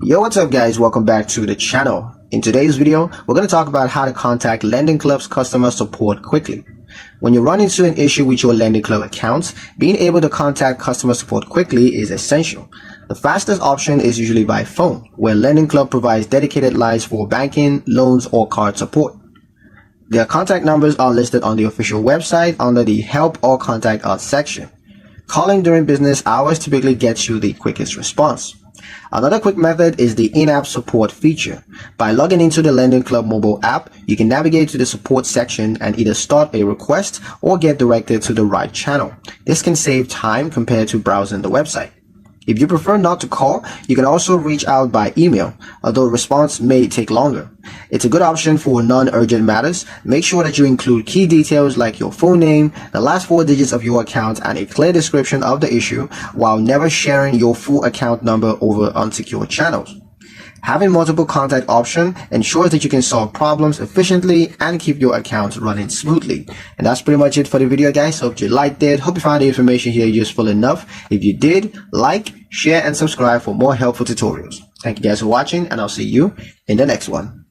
Yo, what's up guys? Welcome back to the channel. In today's video, we're going to talk about how to contact Lendingclub's customer support quickly. When you run into an issue with your Lendingclub account, being able to contact customer support quickly is essential. The fastest option is usually by phone, where Lendingclub provides dedicated lines for banking, loans, or card support. Their contact numbers are listed on the official website under the Help or Contact Us section. Calling during business hours typically gets you the quickest response. Another quick method is the in-app support feature. By logging into the Lendingclub mobile app, you can navigate to the support section and either start a request or get directed to the right channel. This can save time compared to browsing the website. If you prefer not to call, you can also reach out by email, although response may take longer. It's a good option for non-urgent matters. Make sure that you include key details like your full name, the last 4 digits of your account, and a clear description of the issue, while never sharing your full account number over unsecure channels. Having multiple contact options ensures that you can solve problems efficiently and keep your account running smoothly. And that's pretty much it for the video, guys. Hope you liked it. Hope you found the information here useful enough. If you did, like, share, and subscribe for more helpful tutorials. Thank you guys for watching, and I'll see you in the next one.